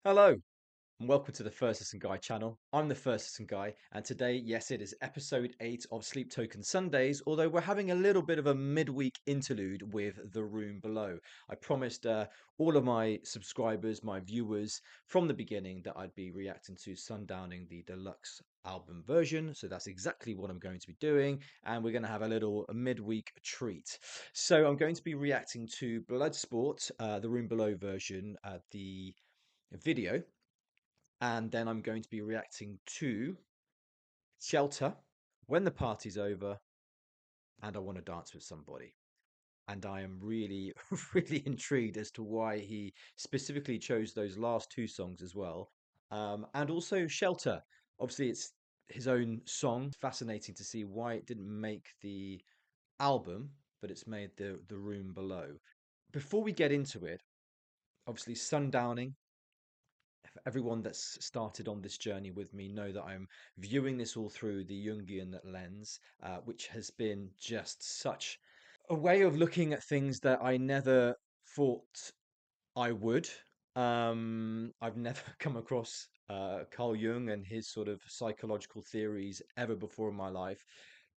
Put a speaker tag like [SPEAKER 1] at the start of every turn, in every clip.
[SPEAKER 1] Hello, and welcome to the First Listen Guy channel. I'm the First Listen Guy, and today, yes, it is episode 8 of Sleep Token Sundays, although we're having a little bit of a midweek interlude with The Room Below. I promised all of my subscribers, my viewers, from the beginning that I'd be reacting to Sundowning, the deluxe album version, so that's exactly what I'm going to be doing, and we're going to have a little midweek treat. So I'm going to be reacting to Bloodsport, The Room Below version, the video, and then I'm going to be reacting to Shelter, When the Party's Over, and I Want to Dance with Somebody. And I am really, really intrigued as to why he specifically chose those last two songs as well. And also Shelter. Obviously, it's his own song. It's fascinating to see why it didn't make the album, but it's made the room below. Before we get into it, obviously, Sundowning, everyone that's started on this journey with me know that I'm viewing this all through the Jungian lens, which has been just such a way of looking at things that I never thought I would. I've never come across Carl Jung and his sort of psychological theories ever before in my life.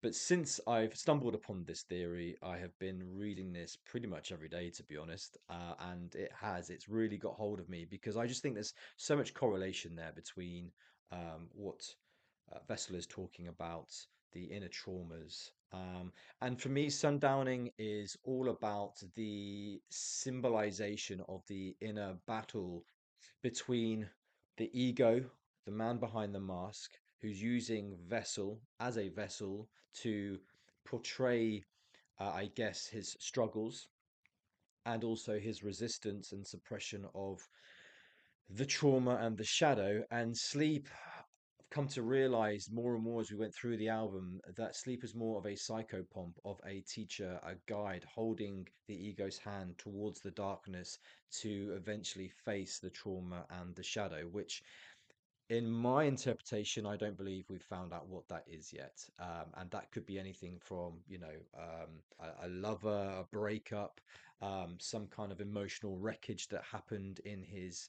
[SPEAKER 1] But since I've stumbled upon this theory, I have been reading this pretty much every day, to be honest. And it's really got hold of me because I just think there's so much correlation there between what Vessel is talking about, the inner traumas. And for me, Sundowning is all about the symbolization of the inner battle between the ego, the man behind the mask, who's using Vessel as a vessel to portray, I guess, his struggles and also his resistance and suppression of the trauma and the shadow. And Sleep, I've come to realize more and more as we went through the album that Sleep is more of a psychopomp, of a teacher, a guide, holding the ego's hand towards the darkness to eventually face the trauma and the shadow, which in my interpretation, I don't believe we've found out what that is yet. And that could be anything from, a lover, a breakup, some kind of emotional wreckage that happened in his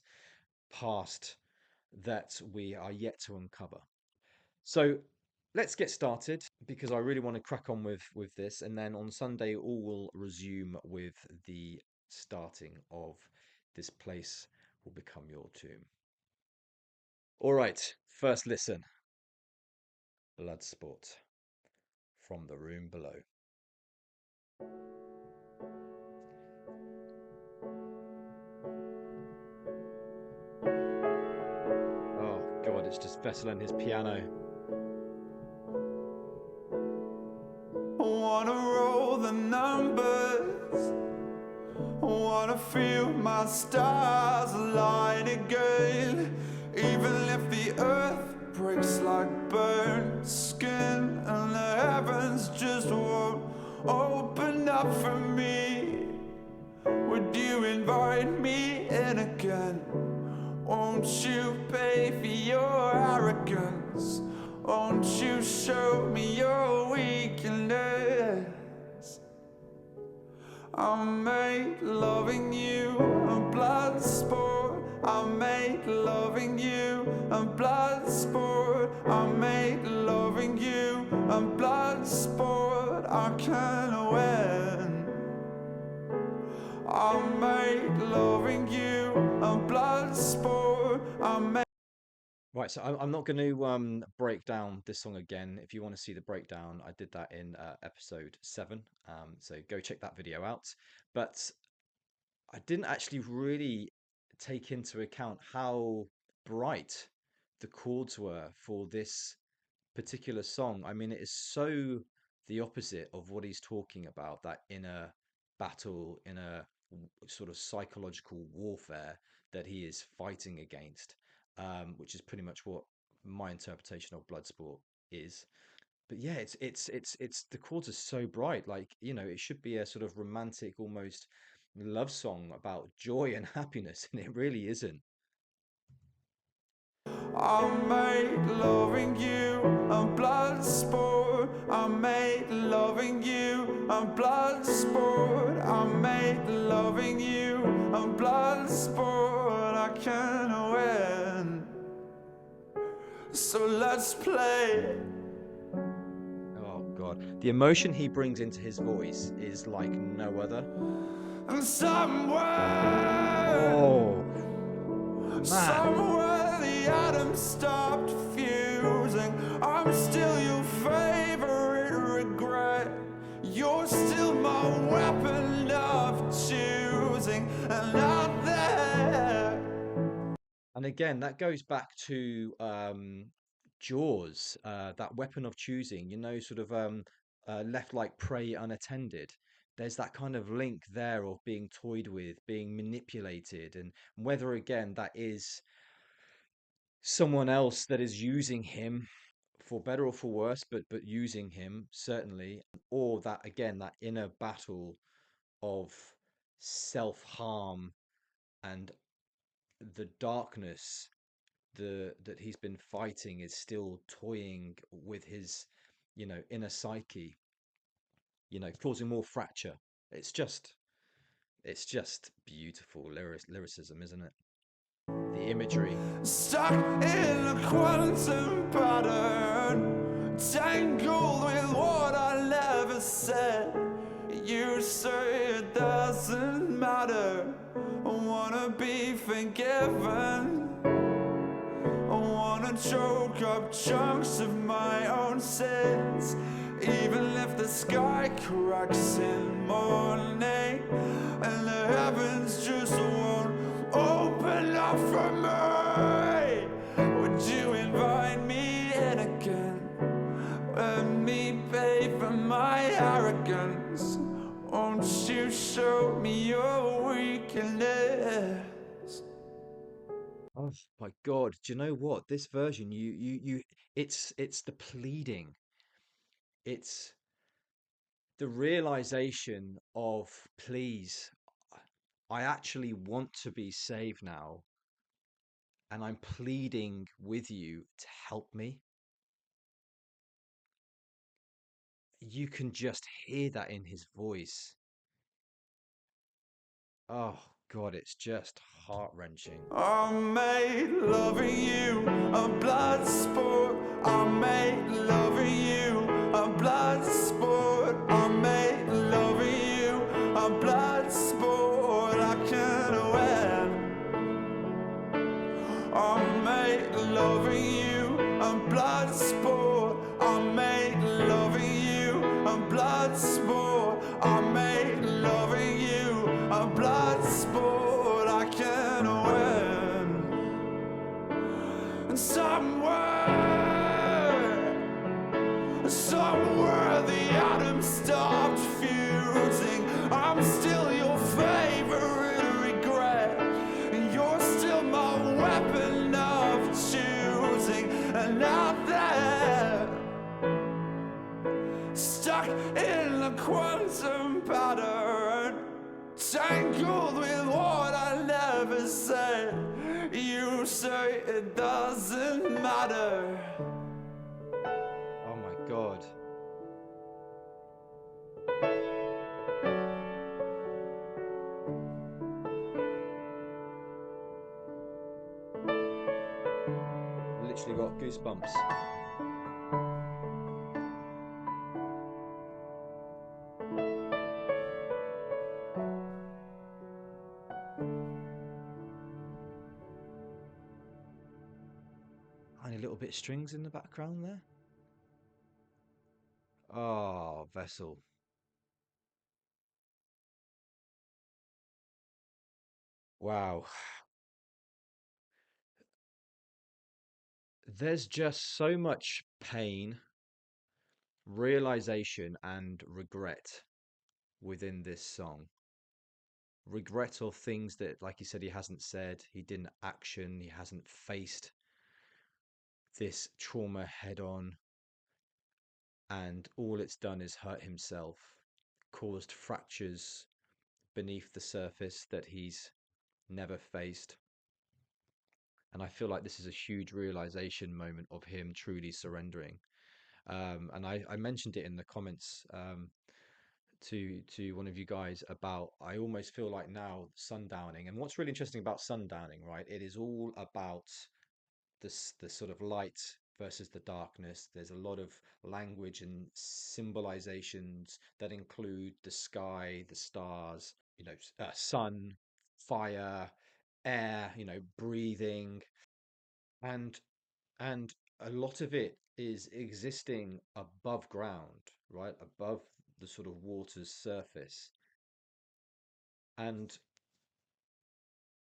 [SPEAKER 1] past that we are yet to uncover. So let's get started because I really want to crack on with this, and then on Sunday all will resume with the starting of This Place Will Become Your Tomb. All right, first listen. Bloodsport from the room below. Oh God, it's just Vessel and his piano.
[SPEAKER 2] Wanna roll the numbers, wanna feel my stars align again. Even if the earth breaks like burnt skin and the heavens just won't open up for me, would you invite me in again? Won't you pay for your arrogance? Won't you show me your weakness? I made loving you a blood sport. I made loving you a blood sport. I made loving you a blood sport. I can't win. I made loving you a blood sport. I made.
[SPEAKER 1] Right, so I'm not going to break down this song again. If you want to see the breakdown, I did that in episode 7. So go check that video out. But I didn't actually really take into account how bright the chords were for this particular song. I mean, it is so the opposite of what he's talking about, that inner battle, inner sort of psychological warfare that he is fighting against, which is pretty much what my interpretation of Bloodsport is. But yeah, it's the chords are so bright, like it should be a sort of romantic, almost love song about joy and happiness, and it really isn't.
[SPEAKER 2] I made loving you a blood sport. I made loving you a blood sport. I made loving you a blood sport. I can win. So let's play.
[SPEAKER 1] Oh God, the emotion he brings into his voice is like no other.
[SPEAKER 2] And somewhere,
[SPEAKER 1] Oh man,
[SPEAKER 2] somewhere the atoms stopped fusing. I'm still your favorite regret. You're still my weapon of choosing, and out there.
[SPEAKER 1] and again that goes back to Jaws, that weapon of choosing. Sort of left like prey unattended. There's that kind of link there of being toyed with, being manipulated, and whether again that is someone else that is using him for better or for worse, but using him certainly, or that again that inner battle of self-harm and the darkness that he's been fighting is still toying with his inner psyche, causing more fracture. It's just it's just beautiful lyricism, isn't it? The imagery.
[SPEAKER 2] Stuck in a quantum pattern, tangled with what I never said. You say it doesn't matter. I wanna be forgiven. I wanna choke up chunks of my own sins, even if the sky cracks in morning and the heavens just won't open up for me. Would you invite me in again? Let me pay for my arrogance. Won't you show me your weakness?
[SPEAKER 1] Oh my God, do you know what? This version, it's the pleading. It's the realization of, please, I actually want to be saved now, and I'm pleading with you to help me. You can just hear that in his voice. Oh God, it's just heart-wrenching.
[SPEAKER 2] I made loving you a blood sport. I made loving you a blood sport. I made loving you a blood sport. I can't win. I made loving you a blood sport. I made loving you a blood sport. I made loving you a blood sport. I can win. And somewhere the atoms stopped fusing. I'm still your favorite regret, and you're still my weapon of choosing. And out there, stuck in a quantum pattern, tangled with what I never said. You say it doesn't matter.
[SPEAKER 1] Oh my God. Literally got goosebumps. Tiny little bit of strings in the background there. Oh, Vessel. Wow. There's just so much pain, realization, and regret within this song. Regret of things that, like he said, he hasn't said, he didn't action, he hasn't faced this trauma head on, and all it's done is hurt himself, caused fractures beneath the surface that he's never faced. And I feel like this is a huge realization moment of him truly surrendering. And I mentioned it in the comments to one of you guys about I almost feel like now sundowning. And what's really interesting about sundowning, right? It is all about the sort of light versus the darkness. There's a lot of language and symbolizations that include the sky, the stars, sun, fire, air, breathing, and and a lot of it is existing above ground, right? Above the sort of water's surface. And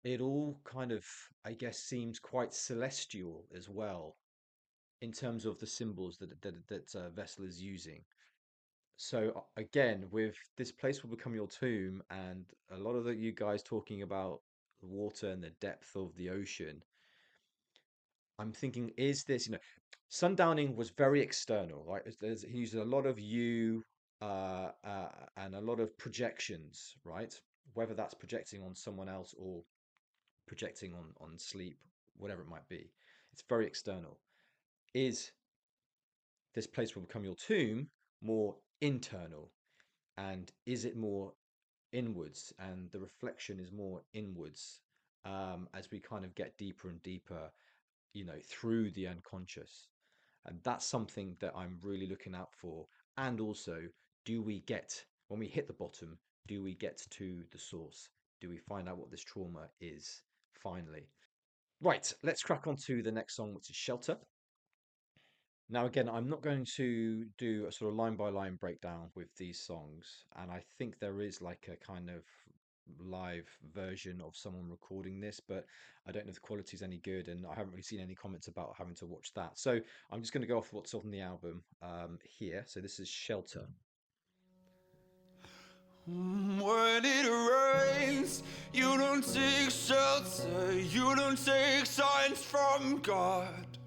[SPEAKER 1] it all kind of, I guess, seems quite celestial as well in terms of the symbols that Vessel is using. So again, with this place will become your tomb, and a lot of you guys talking about the water and the depth of the ocean. I'm thinking, is this, sundowning was very external, right? He uses a lot of you and a lot of projections, right? Whether that's projecting on someone else or projecting on sleep, whatever it might be. It's very external. Is this place will become your tomb more internal? And is it more inwards? And the reflection is more inwards as we kind of get deeper and deeper, through the unconscious. And that's something that I'm really looking out for. And also, do we get, when we hit the bottom, do we get to the source? Do we find out what this trauma is finally? Right, let's crack on to the next song, which is Shelter. Now, again, I'm not going to do a sort of line by line breakdown with these songs, and I think there is like a kind of live version of someone recording this, but I don't know if the quality is any good, and I haven't really seen any comments about having to watch that. So I'm just going to go off what's on the album here. So this is Shelter.
[SPEAKER 2] When it rains, you don't take shelter, you don't take signs from God.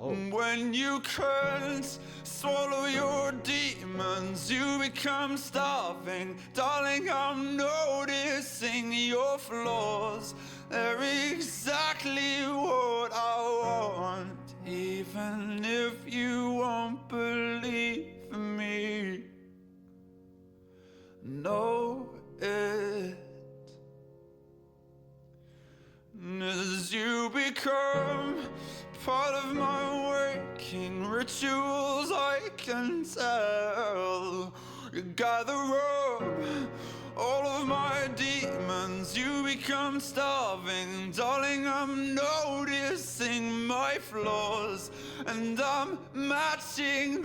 [SPEAKER 1] Oh,
[SPEAKER 2] When you can't swallow your demons, you become starving. Darling, I'm noticing your flaws. They're exactly what I want, even if you won't believe me. Know it. As you become part of my waking rituals, I can tell. You gather up all of my demons, you become starving. Darling, I'm noticing my flaws, and I'm matching.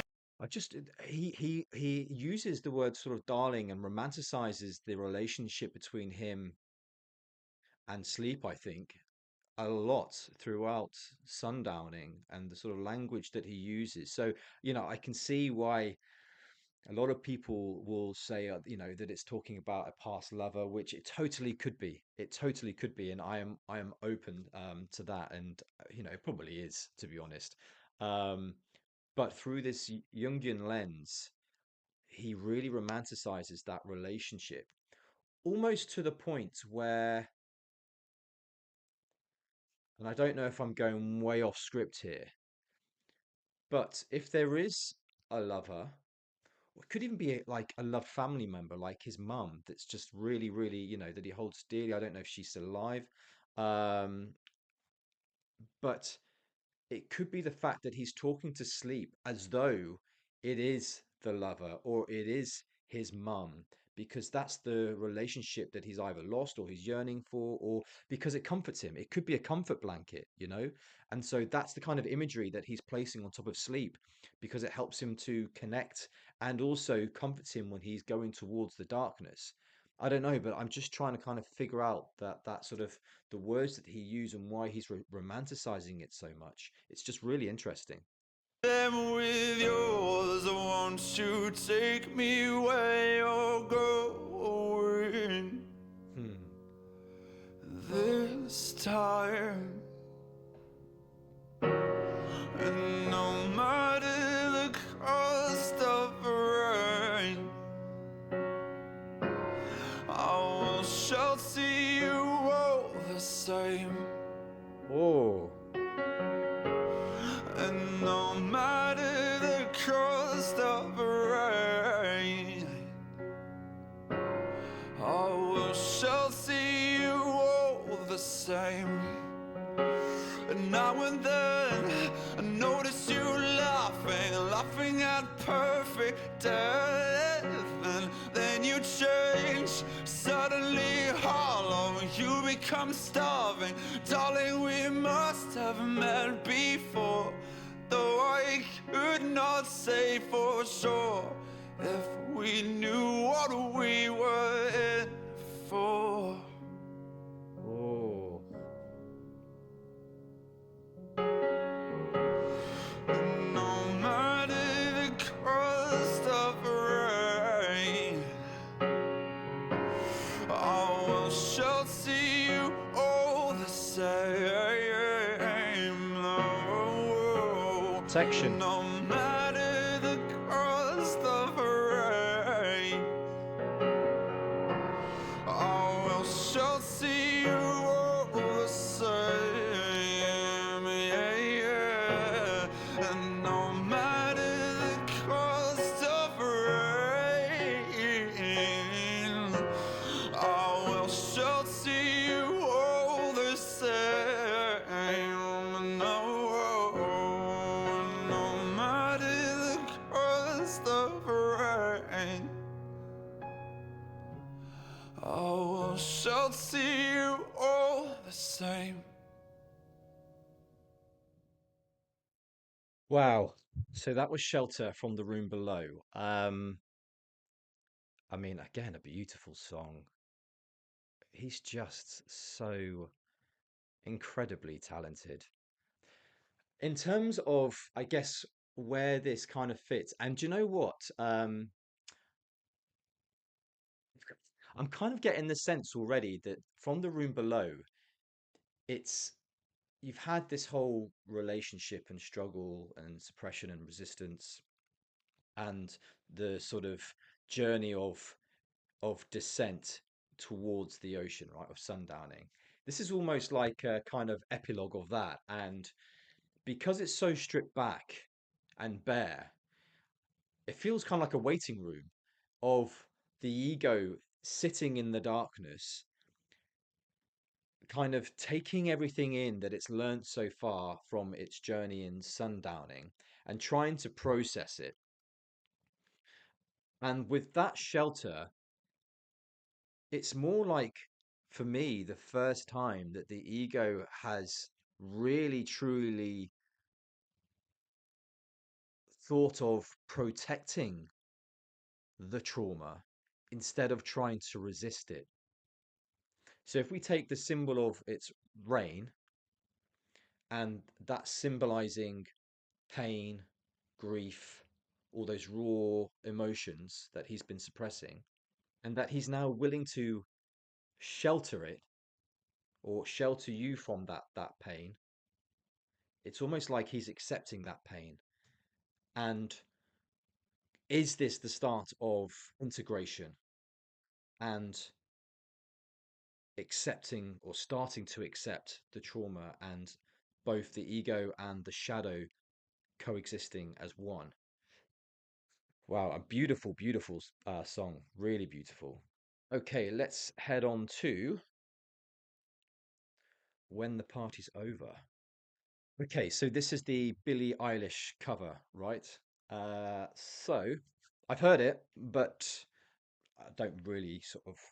[SPEAKER 1] he uses the word sort of darling and romanticizes the relationship between him and sleep, I think, a lot throughout Sundowning and the sort of language that he uses. So, I can see why a lot of people will say, that it's talking about a past lover, which it totally could be. It totally could be, and I am open to that, and it probably is, to be honest. Um, but through this Jungian lens, he really romanticizes that relationship, almost to the point where, and I don't know if I'm going way off script here, but if there is a lover, or it could even be like a loved family member, like his mum, that's just really, really, that he holds dearly. I don't know if she's still alive, um, but it could be the fact that he's talking to sleep as though it is the lover or it is his mum, because that's the relationship that he's either lost or he's yearning for, or because it comforts him. It could be a comfort blanket. And so that's the kind of imagery that he's placing on top of sleep, because it helps him to connect and also comforts him when he's going towards the darkness. I don't know, but I'm just trying to kind of figure out that sort of the words that he used and why he's romanticizing it so much. It's just really interesting.
[SPEAKER 2] Them with yours, won't you take me where you're going
[SPEAKER 1] Hmm.
[SPEAKER 2] this time? And no matter the cost of rain, I will shelter you all the same.
[SPEAKER 1] Oh,
[SPEAKER 2] And now and then I notice you laughing at perfect death. And then you change, suddenly hollow, you become starving. Darling, we must have met before, though I could not say for sure if we knew what we were in for.
[SPEAKER 1] Oh.
[SPEAKER 2] No matter the cost of rain, I will shelter you all the same.
[SPEAKER 1] Section.
[SPEAKER 2] No matter the cost of rain, I will shelter you all the same. Yeah, yeah. And no matter the cost of rain, I will shelter you all the same. No, no matter the cost of rain, I will shelter you all the same.
[SPEAKER 1] Wow. So that was Shelter from the Room Below. I mean, again, a beautiful song. He's just so incredibly talented. In terms of, I guess, where this kind of fits, and do you know what? I'm kind of getting the sense already that from the room below, it's you've had this whole relationship and struggle and suppression and resistance and the sort of journey of descent towards the ocean, right? Of sundowning. This is almost like a kind of epilogue of that. And because it's so stripped back and bare, it feels kind of like a waiting room of the ego sitting in the darkness, kind of taking everything in that it's learnt so far from its journey in sundowning and trying to process it. And with that shelter, it's more like, for me, the first time that the ego has really truly thought of protecting the trauma instead of trying to resist it. So if we take the symbol of its rain, and that symbolizing pain, grief, all those raw emotions that he's been suppressing, and that he's now willing to shelter it or shelter you from that pain. It's almost like he's accepting that pain. And is this the start of integration and accepting or starting to accept the trauma and both the ego and the shadow coexisting as one? Wow, a beautiful, beautiful song. Really beautiful. Okay, let's head on to When the Party's Over. Okay, so this is the Billie Eilish cover, right? So I've heard it, but I don't really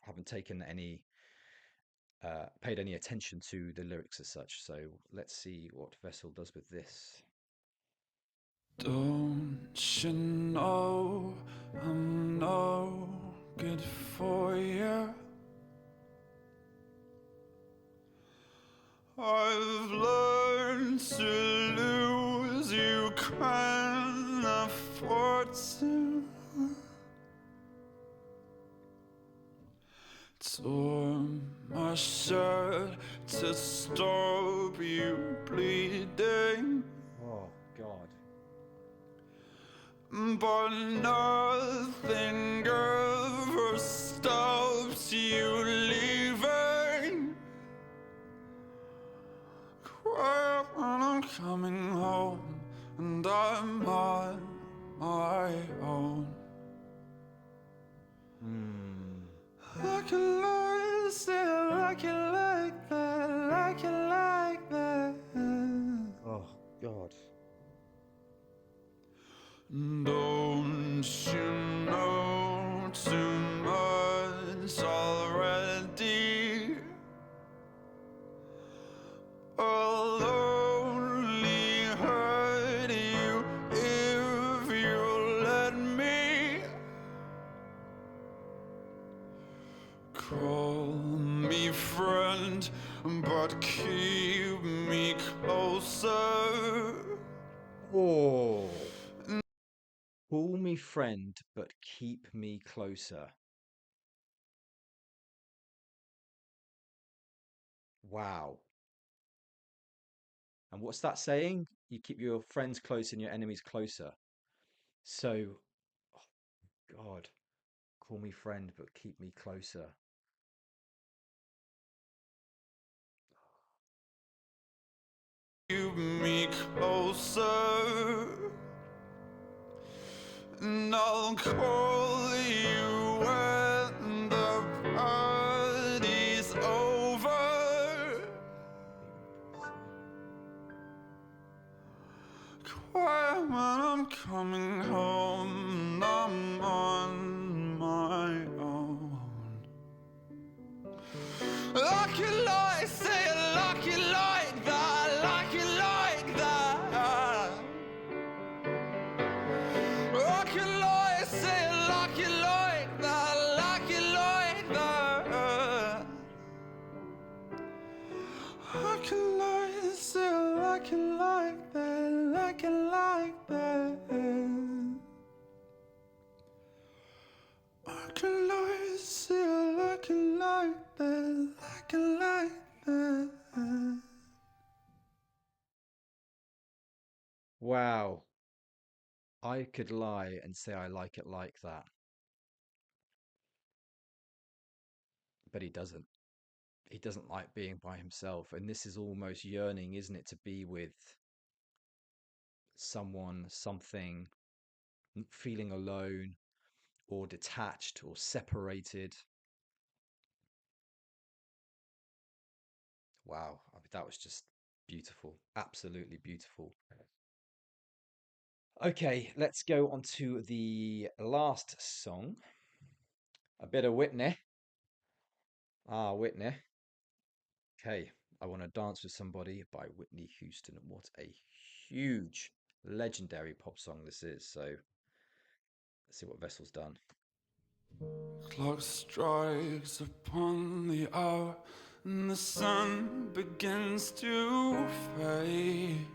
[SPEAKER 1] haven't taken any paid any attention to the lyrics as such. So let's see what Vessel does with this.
[SPEAKER 2] Don't you know I'm no good for you? I've learned to lose, you can't afford to. Tore my shirt to stop you bleeding,
[SPEAKER 1] Oh God.
[SPEAKER 2] but nothing ever stops you leaving. Cry when I'm coming home and I'm on my own. Like it like, still like it like that, like it like that. I'll only hurt you if you let me. Call me friend, but keep me closer.
[SPEAKER 1] Oh. Call me friend, but keep me closer. Wow. And what's that saying? You keep your friends close and your enemies closer. So, oh God, call me friend, but keep me closer.
[SPEAKER 2] Keep me closer, and I'll call you when the party's over. Quiet when I'm coming home, I'm on my own. Like it like, say it like it like that, like it like that. Like it like, say it like it like that, like it like that. Like it like, say it like it like that, like it like that. Like it like, say it like it like that, like it like that.
[SPEAKER 1] Wow. I could lie and say I like it like that. But he doesn't. He doesn't like being by himself. And this is almost yearning, isn't it, to be with someone, something, feeling alone or detached or separated. Wow. I mean, that was just beautiful. Absolutely beautiful. Okay, let's go on to the last song. A bit of Whitney. Ah, Whitney. Okay, I Want to Dance with Somebody by Whitney Houston. What a huge, legendary pop song this is. So let's see what Vessel's done.
[SPEAKER 2] Clock strikes upon the hour, and the sun begins to fade.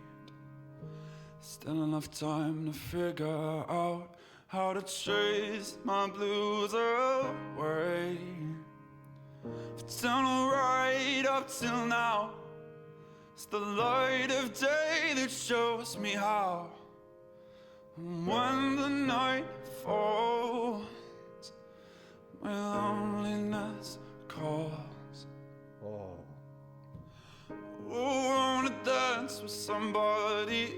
[SPEAKER 2] Still enough time to figure out how to chase my blues away. It's done alright up till now. It's the light of day that shows me how. And when the night falls, my loneliness calls.
[SPEAKER 1] Oh,
[SPEAKER 2] Oh, I wanna dance with somebody.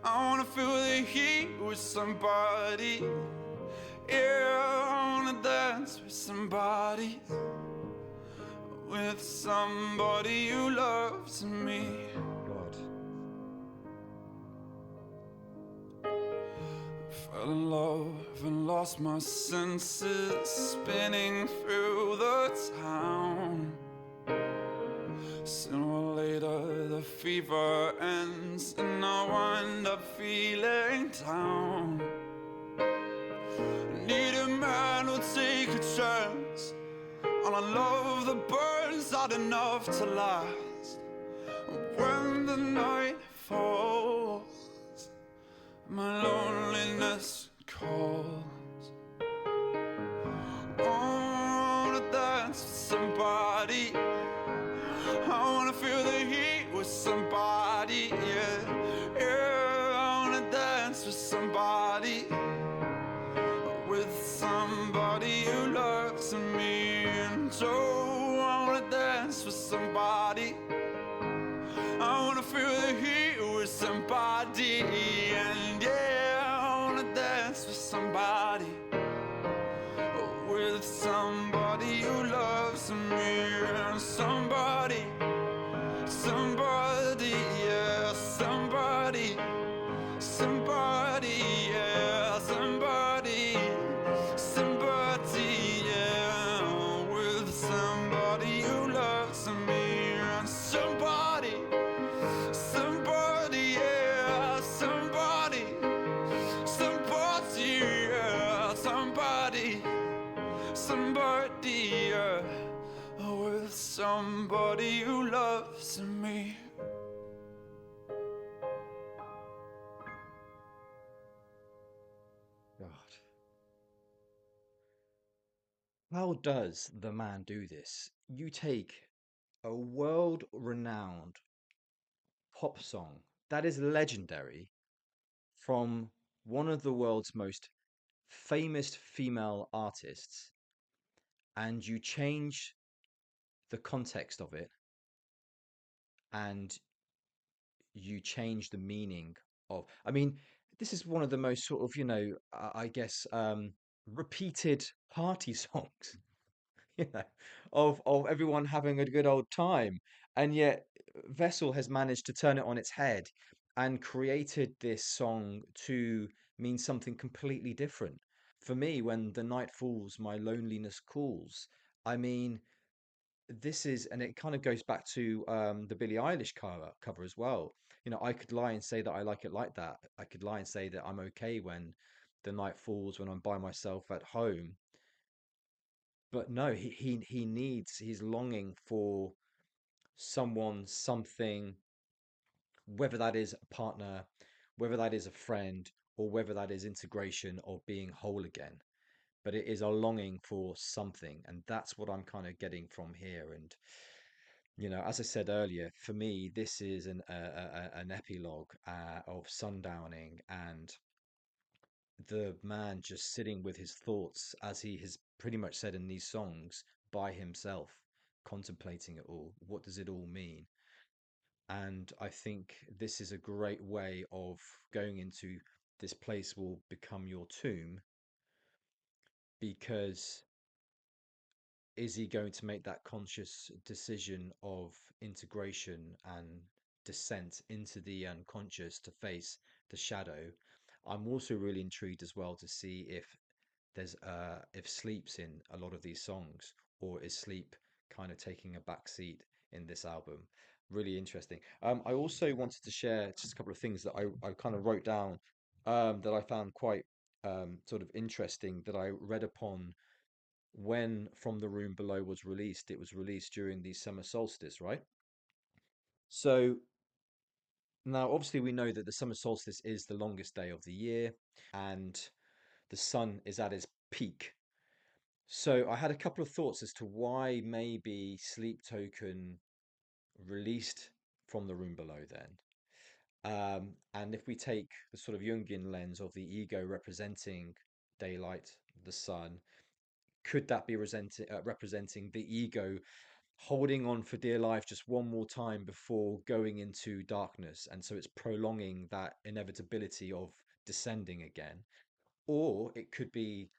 [SPEAKER 2] I wanna feel the heat with somebody. Yeah, I wanna dance with somebody. With somebody who loves me.
[SPEAKER 1] God.
[SPEAKER 2] Fell in love and lost my senses, spinning through the town. Sooner or later the fever ends, and I wind up feeling down. I need a man who'll take a chance on a love that burns out enough to last. When the night falls, my loneliness calls. I wanna dance with somebody. I wanna feel the heat with somebody, yeah. Yeah, I wanna dance with somebody. With somebody who loves me. And so I wanna dance with somebody. I wanna feel the heat with somebody. And yeah, I wanna dance with somebody. With somebody who loves me. And somebody, somebody, yeah, somebody, somebody, yeah, somebody, somebody, yeah, with somebody who loves me. And somebody. somebody who loves me.
[SPEAKER 1] God. How does the man do this? You take a world-renowned pop song that is legendary from one of the world's most famous female artists, and you change the context of it, and you change the meaning of. I mean, this is one of the most sort of, I guess, repeated party songs, you know, of everyone having a good old time, and yet Vessel has managed to turn it on its head and created this song to mean something completely different. For me, when the night falls, my loneliness calls. I mean, this is, and it kind of goes back to the Billie Eilish cover as well. I could lie and say that I like it like that. I could lie and say that I'm okay when the night falls, when I'm by myself at home. But no, he's longing for someone, something, whether that is a partner, whether that is a friend, or whether that is integration or being whole again. But it is a longing for something, and that's what I'm kind of getting from here. And as I said earlier, for me, this is an epilogue of sundowning and the man just sitting with his thoughts, as he has pretty much said in these songs, by himself, contemplating it all. What does it all mean? And I think this is a great way of going into this place will become your tomb, because is he going to make that conscious decision of integration and descent into the unconscious to face the shadow? I'm also really intrigued as well to see if sleep's in a lot of these songs, or is sleep kind of taking a back seat in this album. Really interesting. I also wanted to share just a couple of things that I kind of wrote down, that I found quite sort of interesting, that I read upon when From the Room Below was released. It was released during the summer solstice, right? So now, obviously, we know that the summer solstice is the longest day of the year, and the sun is at its peak. So I had a couple of thoughts as to why maybe Sleep Token released From the Room Below then. And if we take the sort of Jungian lens of the ego representing daylight, the sun, could that be representing the ego holding on for dear life just one more time before going into darkness? And so it's prolonging that inevitability of descending again. Or it could be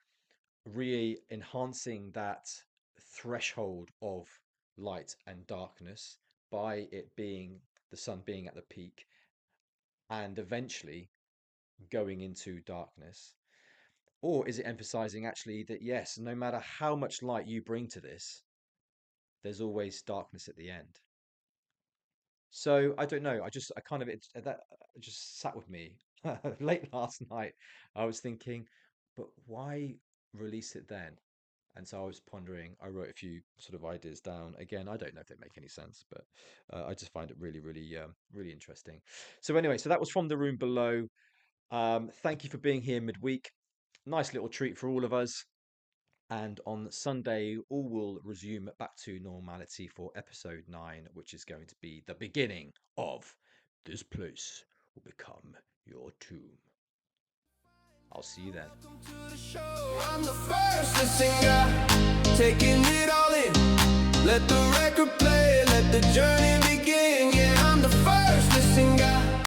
[SPEAKER 1] re-enhancing that threshold of light and darkness by it being the sun being at the peak and eventually going into darkness. Or is it emphasizing actually that yes, no matter how much light you bring to this, there's always darkness at the end? So I don't know. I kind of that just sat with me late last night. I was thinking, but why release it then? And so I was pondering. I wrote a few sort of ideas down. Again, I don't know if they make any sense, but I just find it really, really, really interesting. So anyway, so that was From the Room Below. Thank you for being here midweek. Nice little treat for all of us. And on Sunday, all will resume back to normality for episode 9, which is going to be the beginning of This Place Will Become Your Tomb. I'll see you then.
[SPEAKER 2] Welcome to the show. I'm the first singer, taking it all in. Let the record play, let the journey